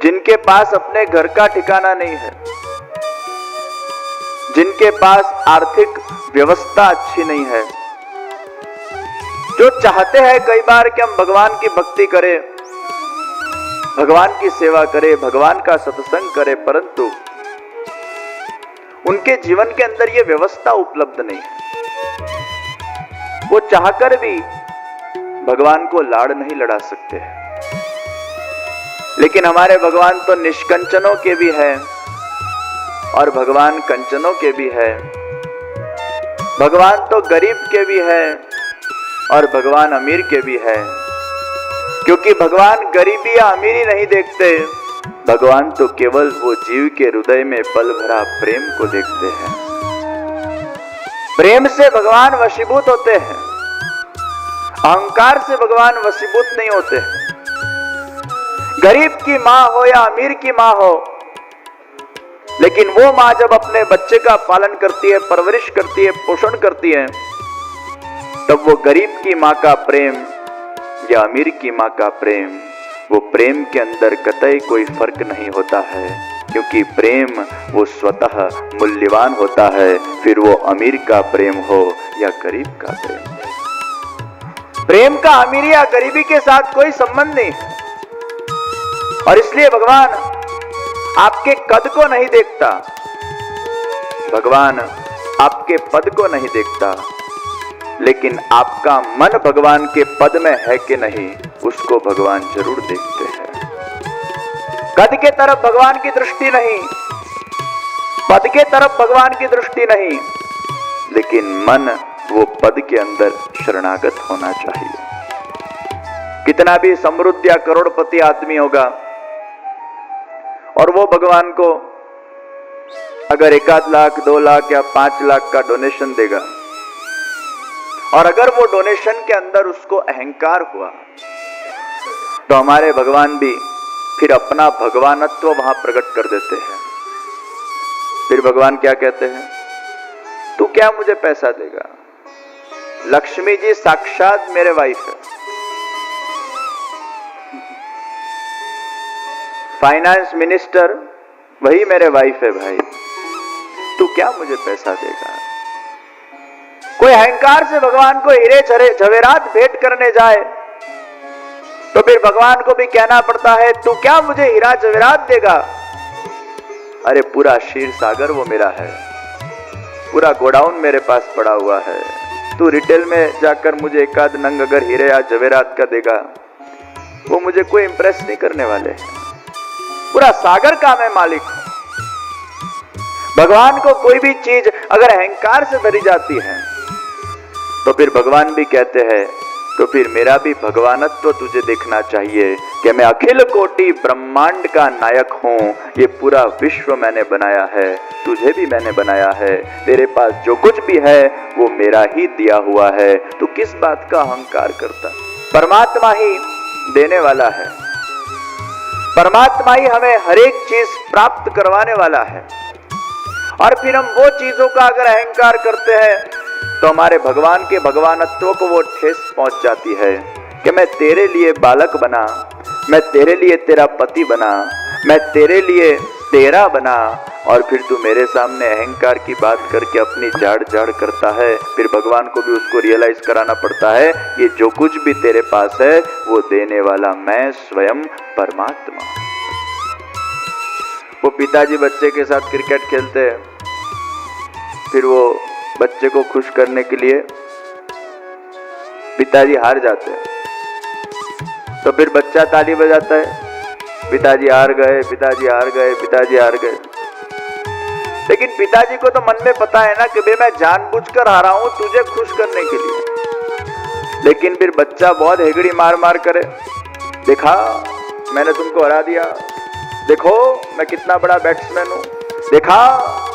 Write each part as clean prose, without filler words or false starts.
जिनके पास अपने घर का ठिकाना नहीं है, जिनके पास आर्थिक व्यवस्था अच्छी नहीं है, जो चाहते हैं कई बार कि हम भगवान की भक्ति करें, भगवान की सेवा करें, भगवान का सत्संग करें, परंतु उनके जीवन के अंदर यह व्यवस्था उपलब्ध नहीं है। वो चाहकर भी भगवान को लाड़ नहीं लड़ा सकते हैं। लेकिन हमारे भगवान तो निष्कंचनों के भी हैं और भगवान कंचनों के भी है। भगवान तो गरीब के भी है और भगवान अमीर के भी है, क्योंकि भगवान गरीबी या अमीरी नहीं देखते, भगवान तो केवल वो जीव के हृदय में पल भरा प्रेम को देखते हैं। प्रेम से भगवान वशीभूत होते हैं, अहंकार से भगवान वशीभूत नहीं होते हैं। गरीब की मां हो या अमीर की मां हो, लेकिन वो मां जब अपने बच्चे का पालन करती है, परवरिश करती है, पोषण करती है, तब वो गरीब की मां का प्रेम या अमीर की मां का प्रेम, वो प्रेम के अंदर कतई कोई फर्क नहीं होता है, क्योंकि प्रेम वो स्वतः मूल्यवान होता है, फिर वो अमीर का प्रेम हो या गरीब का प्रेम हो। प्रेम का अमीरी या गरीबी के साथ कोई संबंध नहीं है। और इसलिए भगवान आपके कद को नहीं देखता, भगवान आपके पद को नहीं देखता, लेकिन आपका मन भगवान के पद में है कि नहीं, उसको भगवान जरूर देखते हैं। कद के तरफ भगवान की दृष्टि नहीं, पद के तरफ भगवान की दृष्टि नहीं, लेकिन मन वो पद के अंदर शरणागत होना चाहिए। कितना भी समृद्ध या करोड़पति आदमी होगा और वो भगवान को अगर 1 लाख 2 लाख या 5 लाख का डोनेशन देगा, और अगर वो डोनेशन के अंदर उसको अहंकार हुआ, तो हमारे भगवान भी फिर अपना भगवानत्व वहां प्रकट कर देते हैं। फिर भगवान क्या कहते हैं, तू क्या मुझे पैसा देगा? लक्ष्मी जी साक्षात मेरे वाइफ है, फाइनेंस मिनिस्टर वही मेरे वाइफ है भाई, तू क्या मुझे पैसा देगा? कोई अहंकार से भगवान को हीरे जवेरात भेंट करने जाए तो फिर भगवान को भी कहना पड़ता है, तू क्या मुझे हीरा जवेरात देगा? अरे पूरा क्षीर सागर वो मेरा है, पूरा गोडाउन मेरे पास पड़ा हुआ है, तू रिटेल में जाकर मुझे 1 नंग अगर हीरे या जवेरात का देगा, वो मुझे कोई इंप्रेस नहीं करने वाले। पूरा सागर का मैं मालिक हूं। भगवान को कोई भी चीज अगर अहंकार से भरी जाती है, तो फिर भगवान भी कहते हैं, तो फिर मेरा भी भगवानत्व तुझे देखना चाहिए कि मैं अखिल कोटि ब्रह्मांड का नायक हूं, ये पूरा विश्व मैंने बनाया है, तुझे भी मैंने बनाया है, तेरे पास जो कुछ भी है वो मेरा ही दिया हुआ है, तू किस बात का अहंकार करता? परमात्मा ही देने वाला है, परमात्मा ही हमें हर एक चीज प्राप्त करवाने वाला है। और फिर हम वो चीजों का अगर अहंकार करते हैं, तो हमारे भगवान के भगवानत्व को वो ठेस पहुंच जाती है कि मैं तेरे लिए बालक बना, मैं तेरे लिए तेरा पति बना, मैं तेरे लिए तेरा बना, और फिर तू मेरे सामने अहंकार की बात करके अपनी जाड़ जाड़ करता है। फिर भगवान को भी उसको रियलाइज कराना पड़ता है, ये जो कुछ भी तेरे पास है वो देने वाला मैं स्वयं परमात्मा। वो पिताजी बच्चे के साथ क्रिकेट खेलते हैं, फिर वो बच्चे को खुश करने के लिए पिताजी हार जाते हैं, तो फिर बच्चा ताली बजाता है, पिताजी हार गए, पिताजी हार गए, पिताजी हार गए। लेकिन पिताजी को तो मन में पता है ना कि भाई मैं जानबूझकर हारा हूं तुझे खुश करने के लिए। लेकिन फिर बच्चा बहुत हेगड़ी मार मार करे, देखा मैंने तुमको हरा दिया, देखो मैं कितना बड़ा बैट्समैन हूं, देखा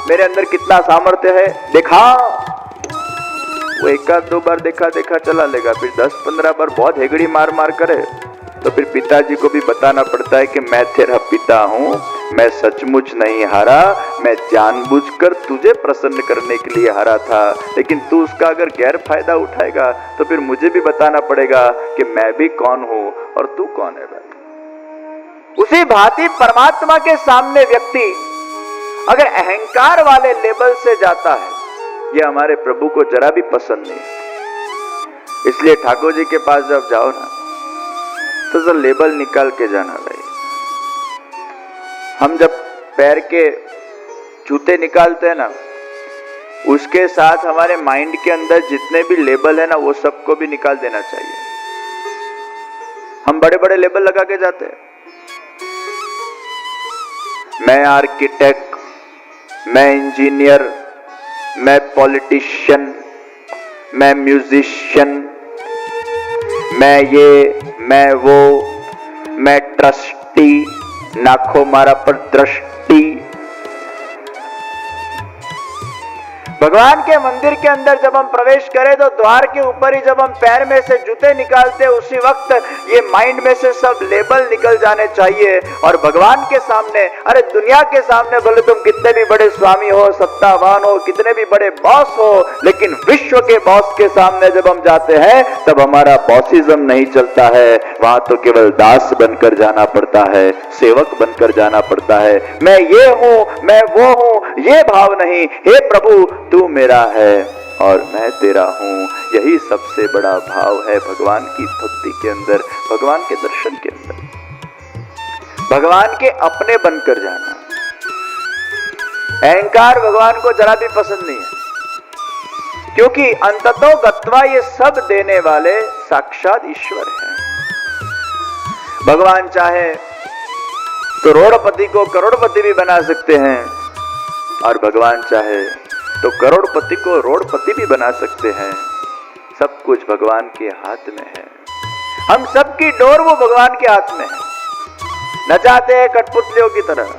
मेरे अंदर कितना सामर्थ्य है, देखा। वो 1-2 बार देखा देखा चला लेगा, फिर 10-15 बार बहुत हेगड़ी मार मार करे, तो फिर पिताजी को भी बताना पड़ता है कि मैं तेरा पिता हूं, मैं सचमुच नहीं हारा, मैं जानबूझकर तुझे प्रसन्न करने के लिए हारा था। लेकिन तू उसका अगर गैर फायदा उठाएगा तो फिर मुझे भी बताना पड़ेगा कि मैं भी कौन हूं और तू कौन है भाई। उसी भांति परमात्मा के सामने व्यक्ति अगर अहंकार वाले लेवल से जाता है, यह हमारे प्रभु को जरा भी पसंद नहीं। इसलिए ठाकुर जी के पास जब जाओ ना, तो जो लेबल निकाल के जाना भाई। हम जब पैर के जूते निकालते हैं ना, उसके साथ हमारे माइंड के अंदर जितने भी लेबल है ना, वो सबको भी निकाल देना चाहिए। हम बड़े बड़े लेबल लगा के जाते हैं, मैं आर्किटेक्ट, मैं इंजीनियर, मैं पॉलिटिशियन, मैं म्यूजिशियन, मैं ये, मैं वो, मैं ट्रस्टी, नाखो मारा पर दृष्टि। भगवान के मंदिर के अंदर जब हम प्रवेश करें तो द्वार के ऊपर ही जब हम पैर में से जूते निकालते, उसी वक्त ये माइंड में से सब लेबल निकल जाने चाहिए। और भगवान के सामने, अरे दुनिया के सामने भले तुम कितने भी बड़े स्वामी हो, सत्तावान हो, कितने भी बड़े बॉस हो, लेकिन विश्व के बॉस के सामने जब हम जाते हैं तब हमारा बॉसिज्म नहीं चलता है। वहां तो केवल दास बनकर जाना पड़ता है, सेवक बनकर जाना पड़ता है। मैं ये हूं, मैं वो हूं, ये भाव नहीं। हे प्रभु, तू मेरा है और मैं तेरा हूं। यही सबसे बड़ा भाव है भगवान की भक्ति के अंदर, भगवान के दर्शन के अंदर, भगवान के अपने बनकर जाना। अहंकार भगवान को जरा भी पसंद नहीं है, क्योंकि अंततो गत्वा ये सब देने वाले साक्षात ईश्वर हैं। भगवान चाहे तो करोड़पति को करोड़पति भी बना सकते हैं, और भगवान चाहे तो करोड़पति को रोड़पति भी बना सकते हैं। सब कुछ भगवान के हाथ में है। हम सबकी डोर वो भगवान के हाथ में है। नचाते हैं कठपुतलियों की तरह,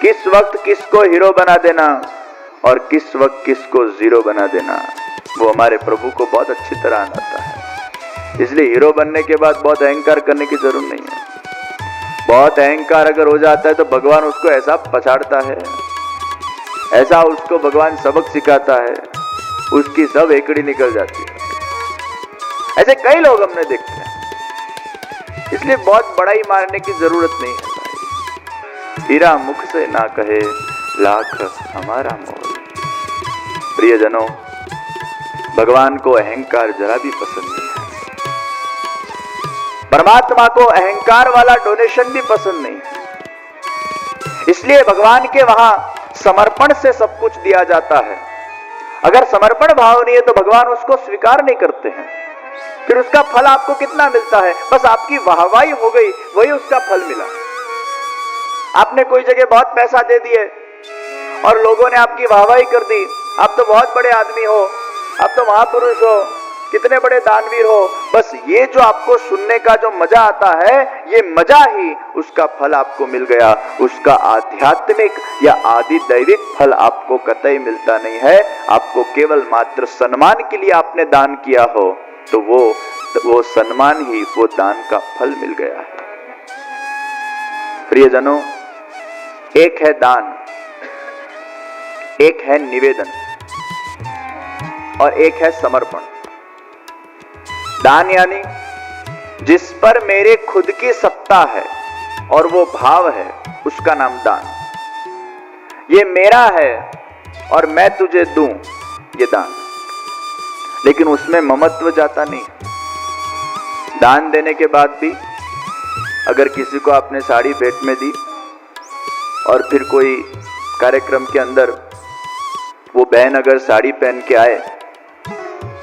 किस वक्त किसको हीरो बना देना और किस वक्त किसको जीरो बना देना, वो हमारे प्रभु को बहुत अच्छी तरह आता है। इसलिए हीरो बनने के बाद बहुत अहंकार करने की जरूरत नहीं है। बहुत अहंकार अगर हो जाता है तो भगवान उसको ऐसा पछाड़ता है, ऐसा उसको भगवान सबक सिखाता है, उसकी सब एकड़ी निकल जाती है। ऐसे कई लोग हमने देखे हैं। इसलिए बहुत बड़ाई मारने की जरूरत नहीं है भाई। हीरा मुख से ना कहे लाख हमारा मोल। प्रियजनों, भगवान को अहंकार जरा भी पसंद नहीं है। परमात्मा को अहंकार वाला डोनेशन भी पसंद नहीं है। इसलिए भगवान के वहां समर्पण से सब कुछ दिया जाता है। अगर समर्पण भाव नहीं है तो भगवान उसको स्वीकार नहीं करते हैं। फिर उसका फल आपको कितना मिलता है? बस आपकी वाहवाही हो गई, वही उसका फल मिला। आपने कोई जगह बहुत पैसा दे दिए और लोगों ने आपकी वाहवाही कर दी, आप तो बहुत बड़े आदमी हो, आप तो महापुरुष हो, कितने बड़े दानवीर हो। बस ये जो आपको सुनने का जो मजा आता है, ये मजा ही उसका फल आपको मिल गया। उसका आध्यात्मिक या आदि दैविक फल आपको कतई मिलता नहीं है। आपको केवल मात्र सम्मान के लिए आपने दान किया हो तो वो सम्मान ही, वो दान का फल मिल गया है। प्रियजनों, एक है दान, एक है निवेदन और एक है समर्पण। दान यानी जिस पर मेरे खुद की सत्ता है और वो भाव है, उसका नाम दान। ये मेरा है और मैं तुझे दूं, ये दान। लेकिन उसमें ममत्व जाता नहीं। दान देने के बाद भी अगर किसी को आपने साड़ी भेंट में दी और फिर कोई कार्यक्रम के अंदर वो बहन अगर साड़ी पहन के आए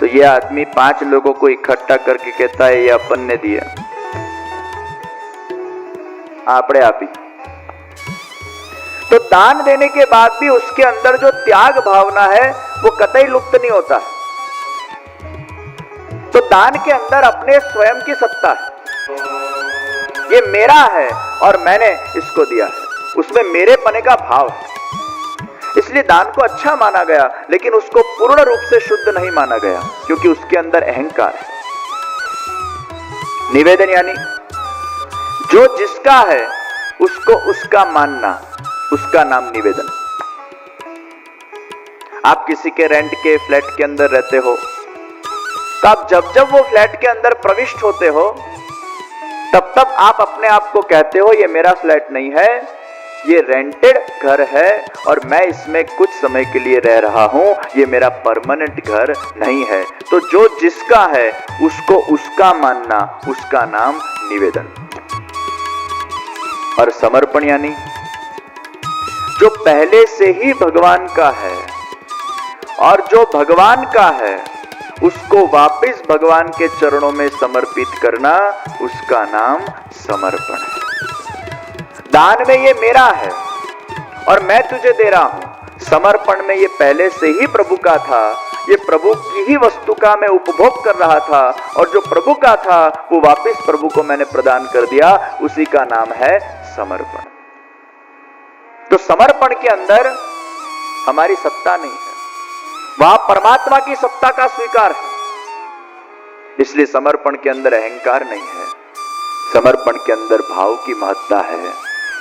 तो ये आदमी 5 लोगों को इकट्ठा करके कहता है ये अपन ने दिया, आपड़े आप ही। तो दान देने के बाद भी उसके अंदर जो त्याग भावना है वो कतई लुप्त नहीं होता है। तो दान के अंदर अपने स्वयं की सत्ता है, ये मेरा है और मैंने इसको दिया है, उसमें मेरे पने का भाव है। इसलिए दान को अच्छा माना गया, लेकिन उसको पूर्ण रूप से शुद्ध नहीं माना गया, क्योंकि उसके अंदर अहंकार है। निवेदन यानी जो जिसका है उसको उसका मानना, उसका नाम निवेदन। आप किसी के रेंट के फ्लैट के अंदर रहते हो, तो आप जब जब वो फ्लैट के अंदर प्रविष्ट होते हो तब तक आप अपने आप को कहते हो ये मेरा फ्लैट नहीं है, ये रेंटेड घर है और मैं इसमें कुछ समय के लिए रह रहा हूं, ये मेरा परमानेंट घर नहीं है। तो जो जिसका है उसको उसका मानना, उसका नाम निवेदन। और समर्पण यानी जो पहले से ही भगवान का है और जो भगवान का है उसको वापस भगवान के चरणों में समर्पित करना, उसका नाम समर्पण है। दान में ये मेरा है और मैं तुझे दे रहा हूं, समर्पण में ये पहले से ही प्रभु का था, ये प्रभु की ही वस्तु का मैं उपभोग कर रहा था और जो प्रभु का था वो वापस प्रभु को मैंने प्रदान कर दिया, उसी का नाम है समर्पण। तो समर्पण के अंदर हमारी सत्ता नहीं है, वहां परमात्मा की सत्ता का स्वीकार है। इसलिए समर्पण के अंदर अहंकार नहीं है, समर्पण के अंदर भाव की महत्ता है,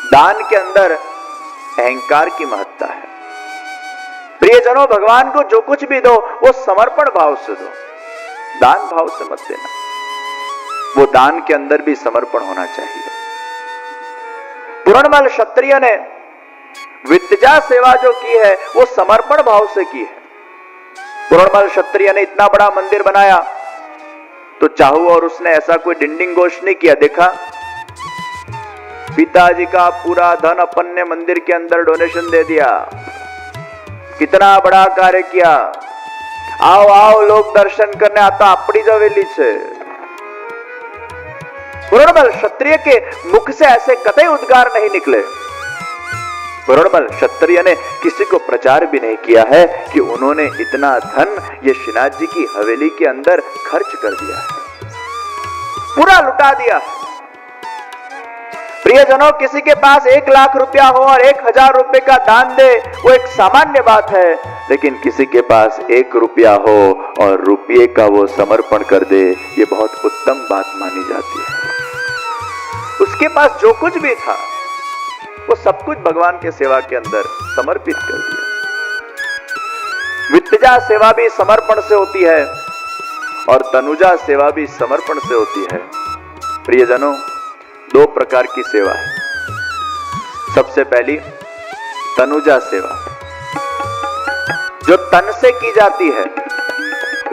दान के अंदर अहंकार की महत्ता है। प्रियजनों, भगवान को जो कुछ भी दो वो समर्पण भाव से दो, दान भाव से मत देना। वो दान के अंदर भी समर्पण होना चाहिए। पूर्णमल क्षत्रिय ने वित्तजा सेवा जो की है वो समर्पण भाव से की है। पूर्णमल क्षत्रिय ने इतना बड़ा मंदिर बनाया तो चाहू और उसने ऐसा कोई डिंडिंग घोष नहीं किया। देखा, पिताजी का पूरा धन अपन ने मंदिर के अंदर डोनेशन दे दिया, कितना बड़ा कार्य किया। आओ आओ लोग दर्शन करने आता अपनी जवेली से। पूर्णमल क्षत्रिय के मुख से ऐसे कतई उद्गार नहीं निकले। पूर्णमल क्षत्रिय ने किसी को प्रचार भी नहीं किया है कि उन्होंने इतना धन ये श्रीनाथ जी की हवेली के अंदर खर्च कर दिया है, पूरा लुटा दिया। प्रियजनों, किसी के पास 1 लाख रुपया हो और 1000 रुपए का दान दे, वो एक सामान्य बात है, लेकिन किसी के पास 1 रुपया हो और रुपये का वो समर्पण कर दे, ये बहुत उत्तम बात मानी जाती है। उसके पास जो कुछ भी था वो सब कुछ भगवान के सेवा के अंदर समर्पित कर दिया। वित्तजा सेवा भी समर्पण से होती है और तनुजा सेवा भी समर्पण से होती है। प्रियजनों, 2 प्रकार की सेवा है। सबसे पहली तनुजा सेवा, जो तन से की जाती है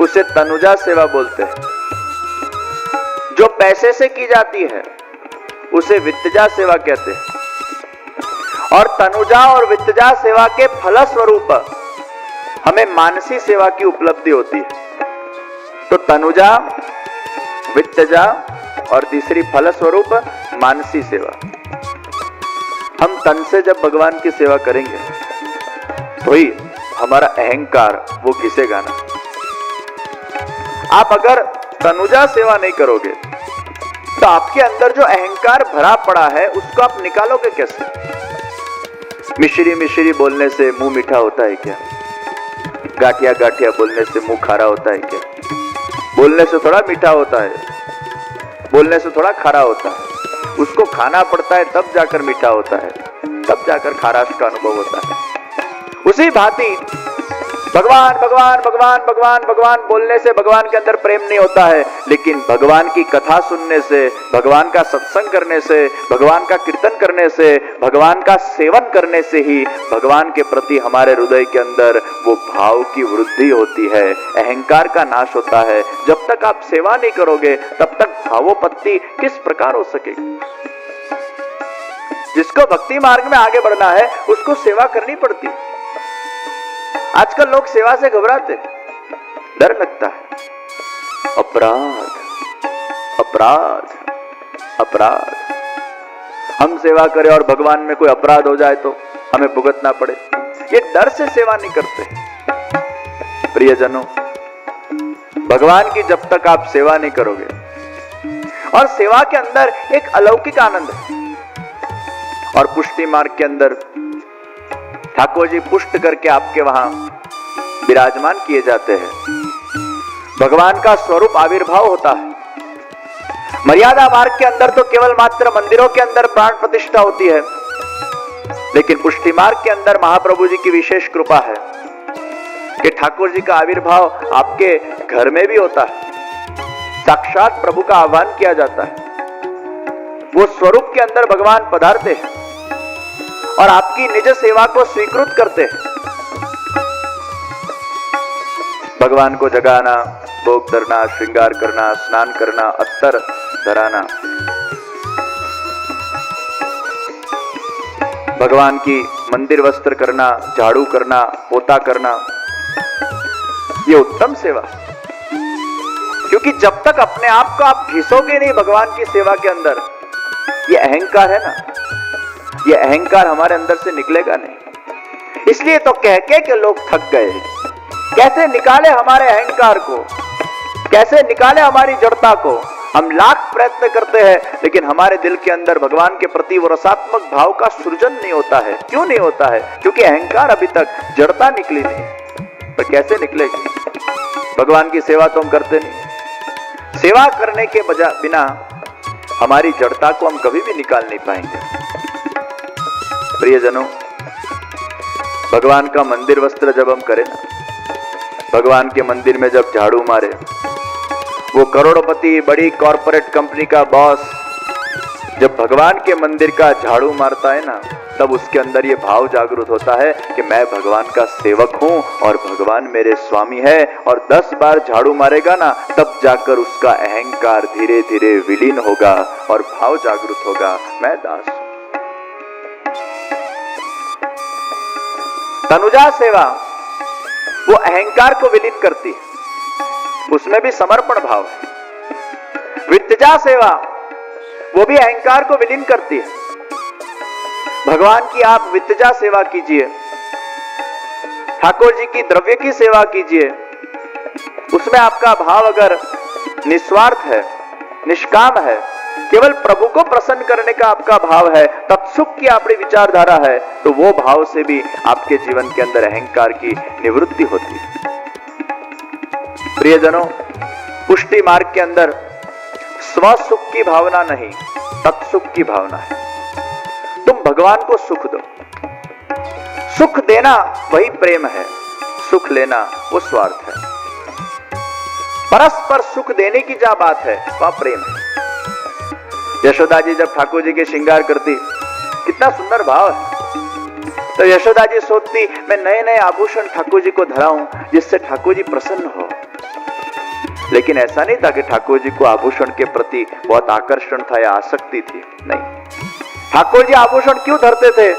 उसे तनुजा सेवा बोलते हैं। जो पैसे से की जाती है उसे वित्तजा सेवा कहते हैं। और तनुजा और वित्तजा सेवा के फलस्वरूप हमें मानसी सेवा की उपलब्धि होती है। तो तनुजा, वित्तजा और तीसरी फलस्वरूप मानसी सेवा। हम तन से जब भगवान की सेवा करेंगे तो ही हमारा अहंकार वो घिसेगा ना। आप अगर तनुजा सेवा नहीं करोगे तो आपके अंदर जो अहंकार भरा पड़ा है उसको आप निकालोगे कैसे? मिश्री मिश्री बोलने से मुंह मीठा होता है क्या? गाठिया गाठिया बोलने से मुंह खारा होता है क्या? बोलने से थोड़ा मीठा होता है, बोलने से थोड़ा खारा होता है। उसको खाना पड़ता है तब जाकर मीठा होता है, तब जाकर खाराश का अनुभव होता है। उसी भांति भगवान भगवान भगवान भगवान भगवान बोलने से भगवान के अंदर प्रेम नहीं होता है, लेकिन भगवान की कथा सुनने से, भगवान का सत्संग करने से, भगवान का कीर्तन करने से, भगवान का सेवन करने से ही भगवान के प्रति हमारे हृदय के अंदर वो भाव की वृद्धि होती है, अहंकार का नाश होता है। जब तक आप सेवा नहीं करोगे तब तक भावोपत्ति किस प्रकार हो सकेगी? जिसको भक्ति मार्ग में आगे बढ़ना है उसको सेवा करनी पड़ती है। आजकल लोग सेवा से घबराते, डर लगता है। अपराध अपराध अपराध, हम सेवा करें और भगवान में कोई अपराध हो जाए तो हमें भुगतना पड़े, ये डर से सेवा नहीं करते। प्रियजनों, भगवान की जब तक आप सेवा नहीं करोगे, और सेवा के अंदर एक अलौकिक आनंद है। और पुष्टि मार्ग के अंदर ठाकुर जी पुष्ट करके आपके वहां विराजमान किए जाते हैं। भगवान का स्वरूप आविर्भाव होता है। मर्यादा मार्ग के अंदर तो केवल मात्र मंदिरों के अंदर प्राण प्रतिष्ठा होती है, लेकिन पुष्टि मार्ग के अंदर महाप्रभु जी की विशेष कृपा है कि ठाकुर जी का आविर्भाव आपके घर में भी होता है। साक्षात प्रभु का आह्वान किया जाता है। वो स्वरूप के अंदर भगवान पधारते हैं और आपकी निज सेवा को स्वीकृत करते हैं। भगवान को जगाना, भोग धरना, श्रृंगार करना, स्नान करना, अत्तर धराना, भगवान की मंदिर वस्त्र करना, झाड़ू करना, पोता करना, ये उत्तम सेवा। क्योंकि जब तक अपने आप को आप घिसोगे नहीं भगवान की सेवा के अंदर, ये अहंकार है ना, ये अहंकार हमारे अंदर से निकलेगा नहीं। इसलिए तो कह के लोग थक गए। कैसे निकाले हमारे अहंकार को, कैसे निकाले हमारी जड़ता को। हम लाख प्रयत्न करते हैं लेकिन हमारे दिल के अंदर भगवान के प्रति वो रसात्मक भाव का सृजन नहीं होता है। क्यों नहीं होता है? क्योंकि अहंकार अभी तक जड़ता निकली नहीं। तो कैसे निकलेगी? भगवान की सेवा तो हम करते नहीं। सेवा करने के बिना हमारी जड़ता को हम कभी भी निकाल नहीं पाएंगे। प्रियजनों, भगवान का मंदिर वस्त्र जब हम करें ना, भगवान के मंदिर में जब झाड़ू मारे, वो करोड़पति बड़ी कॉरपोरेट कंपनी का बॉस जब भगवान के मंदिर का झाड़ू मारता है ना, तब उसके अंदर ये भाव जागृत होता है कि मैं भगवान का सेवक हूं और भगवान मेरे स्वामी है। और 10 बार झाड़ू मारेगा ना, तब जाकर उसका अहंकार धीरे धीरे विलीन होगा और भाव जागृत होगा, मैं दास हूं। तनुजा सेवा वो अहंकार को विलीन करती है, उसमें भी समर्पण भाव है। वित्तजा सेवा वो भी अहंकार को विलीन करती है। भगवान की आप वित्तजा सेवा कीजिए, ठाकुर जी की द्रव्य की सेवा कीजिए, उसमें आपका भाव अगर निस्वार्थ है, निष्काम है, केवल प्रभु को प्रसन्न करने का आपका भाव है, तत्सुख की आपकी विचारधारा है, तो वो भाव से भी आपके जीवन के अंदर अहंकार की निवृत्ति होती है। प्रियजनों, पुष्टि मार्ग के अंदर स्वसुख की भावना नहीं, तत्सुख की भावना है। तुम भगवान को सुख दो। सुख देना वही प्रेम है, सुख लेना वो स्वार्थ है। परस्पर सुख देने की जहां बात है वह प्रेम है। यशोदा जी जब ठाकुर जी के श्रृंगार करती, कितना सुंदर भाव है। तो यशोदा जी सोचती, मैं नए नए आभूषण ठाकुर जी को धराऊं जिससे ठाकुर जी प्रसन्न हो। लेकिन ऐसा नहीं था कि ठाकुर जी को आभूषण के प्रति बहुत आकर्षण था या आसक्ति थी, नहीं। ठाकुर जी आभूषण क्यों धरते थे?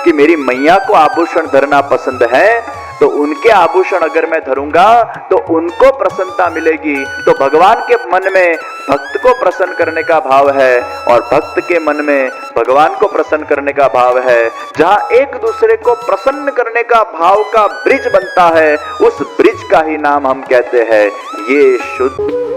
कि मेरी मैया को आभूषण धरना पसंद है, तो उनके आभूषण अगर मैं धरूंगा तो उनको प्रसन्नता मिलेगी। तो भगवान के मन में भक्त को प्रसन्न करने का भाव है और भक्त के मन में भगवान को प्रसन्न करने का भाव है। जहां एक दूसरे को प्रसन्न करने का भाव का ब्रिज बनता है, उस ब्रिज का ही नाम हम कहते हैं ये शुद्ध